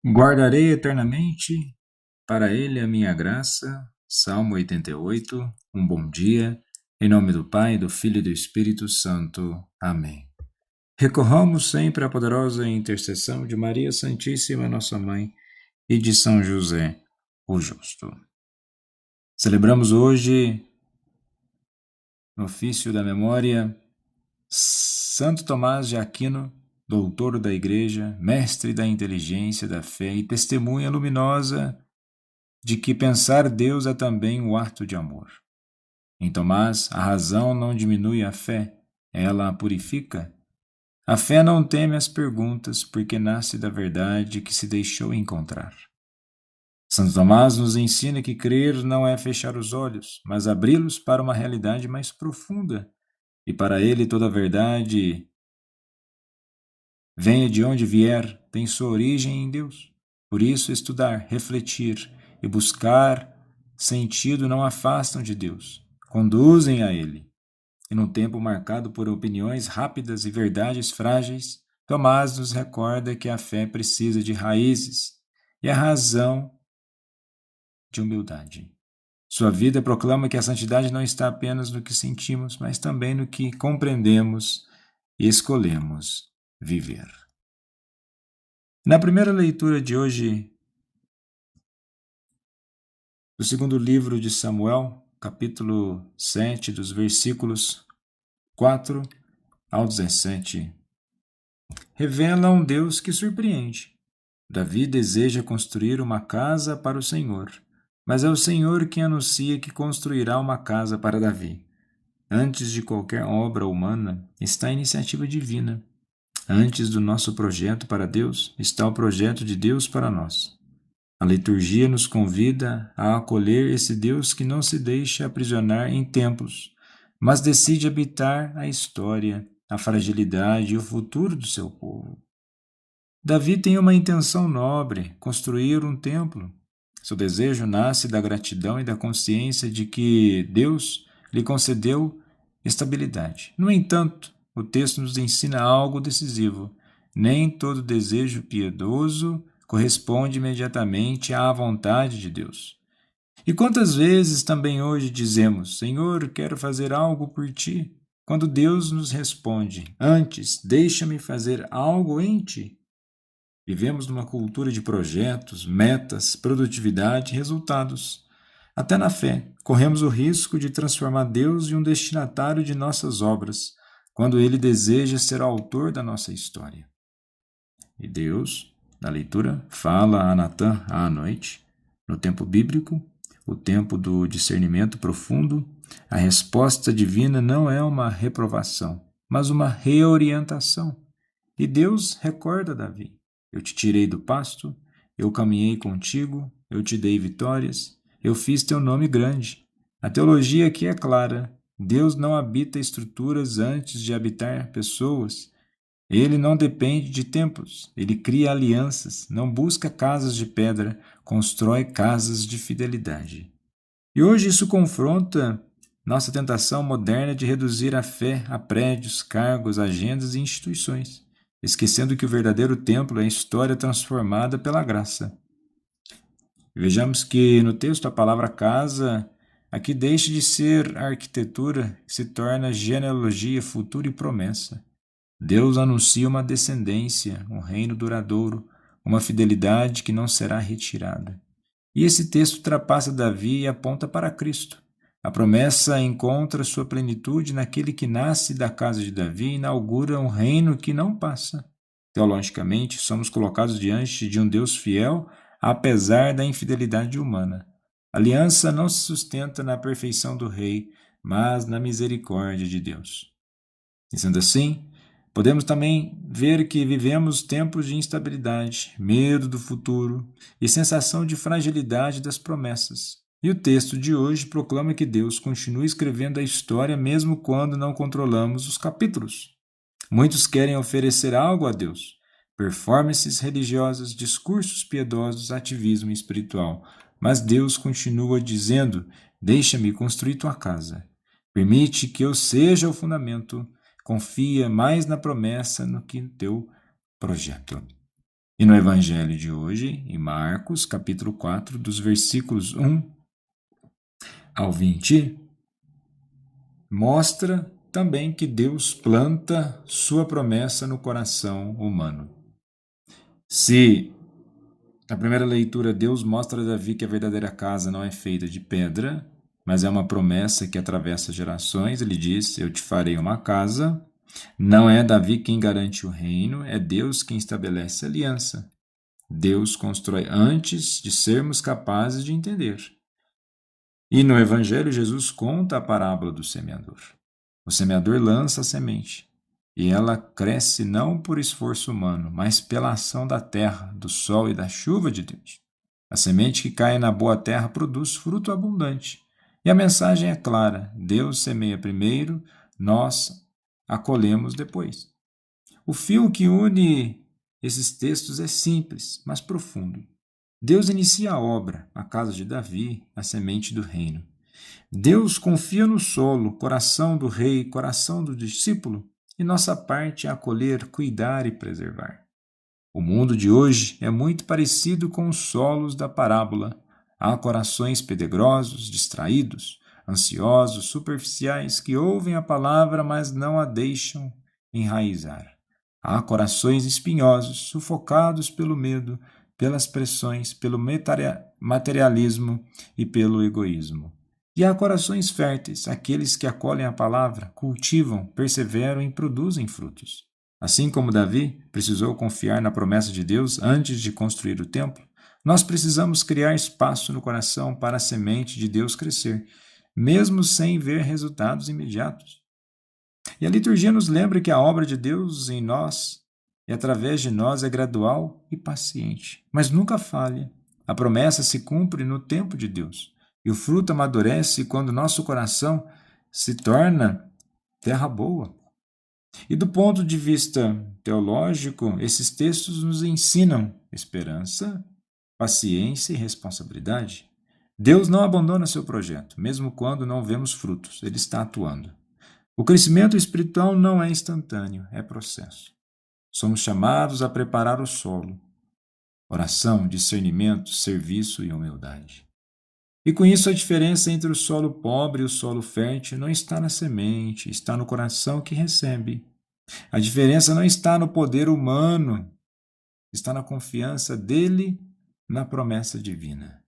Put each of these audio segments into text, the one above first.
Guardarei eternamente para ele a minha graça. Salmo 88. Um bom dia. Em nome do Pai, do Filho e do Espírito Santo. Amém. Recorramos sempre à poderosa intercessão de Maria Santíssima, nossa Mãe, e de São José, o Justo. Celebramos hoje, no ofício da memória, Santo Tomás de Aquino, doutor da Igreja, mestre da inteligência, da fé e testemunha luminosa de que pensar Deus é também um ato de amor. Em Tomás, a razão não diminui a fé, ela a purifica. A fé não teme as perguntas, porque nasce da verdade que se deixou encontrar. Santo Tomás nos ensina que crer não é fechar os olhos, mas abri-los para uma realidade mais profunda, e para ele toda a verdade, venha de onde vier, tem sua origem em Deus. Por isso, estudar, refletir e buscar sentido não afastam de Deus, conduzem a Ele. E num tempo marcado por opiniões rápidas e verdades frágeis, Tomás nos recorda que a fé precisa de raízes e a razão de humildade. Sua vida proclama que a santidade não está apenas no que sentimos, mas também no que compreendemos e escolhemos viver. Na primeira leitura de hoje, do segundo livro de Samuel, capítulo 7, dos versículos 4 ao 17, revela um Deus que surpreende. Davi deseja construir uma casa para o Senhor, mas é o Senhor quem anuncia que construirá uma casa para Davi. Antes de qualquer obra humana está a iniciativa divina. Antes do nosso projeto para Deus está o projeto de Deus para nós. A liturgia nos convida a acolher esse Deus que não se deixa aprisionar em templos, mas decide habitar a história, a fragilidade e o futuro do seu povo. Davi tem uma intenção nobre, construir um templo. Seu desejo nasce da gratidão e da consciência de que Deus lhe concedeu estabilidade. No entanto, o texto nos ensina algo decisivo. Nem todo desejo piedoso corresponde imediatamente à vontade de Deus. E quantas vezes também hoje dizemos: Senhor, quero fazer algo por ti, quando Deus nos responde: Antes, deixa-me fazer algo em ti. Vivemos numa cultura de projetos, metas, produtividade e resultados. Até na fé, corremos o risco de transformar Deus em um destinatário de nossas obras, quando Ele deseja ser o autor da nossa história. E Deus, na leitura, fala a Natã à noite, no tempo bíblico, o tempo do discernimento profundo. A resposta divina não é uma reprovação, mas uma reorientação. E Deus recorda Davi: Eu te tirei do pasto, eu caminhei contigo, eu te dei vitórias, eu fiz teu nome grande. A teologia aqui é clara. Deus não habita estruturas antes de habitar pessoas. Ele não depende de templos, ele cria alianças, não busca casas de pedra, constrói casas de fidelidade. E hoje isso confronta nossa tentação moderna de reduzir a fé a prédios, cargos, agendas e instituições, esquecendo que o verdadeiro templo é a história transformada pela graça. Vejamos que no texto a palavra casa aqui deixa de ser arquitetura, se torna genealogia, futuro e promessa. Deus anuncia uma descendência, um reino duradouro, uma fidelidade que não será retirada. E esse texto ultrapassa Davi e aponta para Cristo. A promessa encontra sua plenitude naquele que nasce da casa de Davi e inaugura um reino que não passa. Teologicamente, somos colocados diante de um Deus fiel, apesar da infidelidade humana. A aliança não se sustenta na perfeição do rei, mas na misericórdia de Deus. E sendo assim, podemos também ver que vivemos tempos de instabilidade, medo do futuro e sensação de fragilidade das promessas. E o texto de hoje proclama que Deus continua escrevendo a história mesmo quando não controlamos os capítulos. Muitos querem oferecer algo a Deus: performances religiosas, discursos piedosos, ativismo espiritual. Mas Deus continua dizendo: Deixa-me construir tua casa. Permite que eu seja o fundamento. Confia mais na promessa do que no teu projeto. E no Evangelho de hoje, em Marcos, capítulo 4, dos versículos 1 ao 20, mostra também que Deus planta sua promessa no coração humano. Se na primeira leitura Deus mostra a Davi que a verdadeira casa não é feita de pedra, mas é uma promessa que atravessa gerações, ele diz: Eu te farei uma casa. Não é Davi quem garante o reino, é Deus quem estabelece a aliança. Deus constrói antes de sermos capazes de entender. E no Evangelho, Jesus conta a parábola do semeador. O semeador lança a semente, e ela cresce não por esforço humano, mas pela ação da terra, do sol e da chuva de Deus. A semente que cai na boa terra produz fruto abundante. E a mensagem é clara: Deus semeia primeiro, nós acolhemos depois. O fio que une esses textos é simples, mas profundo. Deus inicia a obra, a casa de Davi, a semente do reino. Deus confia no solo, coração do rei, coração do discípulo, e nossa parte é acolher, cuidar e preservar. O mundo de hoje é muito parecido com os solos da parábola. Há corações pedregosos, distraídos, ansiosos, superficiais, que ouvem a palavra, mas não a deixam enraizar. Há corações espinhosos, sufocados pelo medo, pelas pressões, pelo materialismo e pelo egoísmo. E há corações férteis, aqueles que acolhem a palavra, cultivam, perseveram e produzem frutos. Assim como Davi precisou confiar na promessa de Deus antes de construir o templo, nós precisamos criar espaço no coração para a semente de Deus crescer, mesmo sem ver resultados imediatos. E a liturgia nos lembra que a obra de Deus em nós e através de nós é gradual e paciente, mas nunca falha. A promessa se cumpre no tempo de Deus, e o fruto amadurece quando nosso coração se torna terra boa. E do ponto de vista teológico, esses textos nos ensinam esperança, paciência e responsabilidade. Deus não abandona seu projeto, mesmo quando não vemos frutos, ele está atuando. O crescimento espiritual não é instantâneo, é processo. Somos chamados a preparar o solo. Oração, discernimento, serviço e humildade. E com isso a diferença entre o solo pobre e o solo fértil não está na semente, está no coração que recebe. A diferença não está no poder humano, está na confiança dele na promessa divina.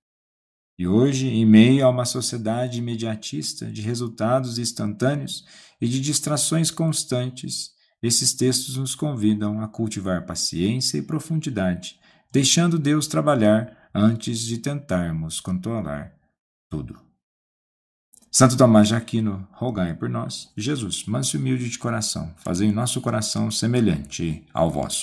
E hoje, em meio a uma sociedade imediatista de resultados instantâneos e de distrações constantes, esses textos nos convidam a cultivar paciência e profundidade, deixando Deus trabalhar antes de tentarmos controlar tudo. Santo Tomás de Aquino, rogai por nós. Jesus, manso e humilde de coração, fazei o nosso coração semelhante ao vosso.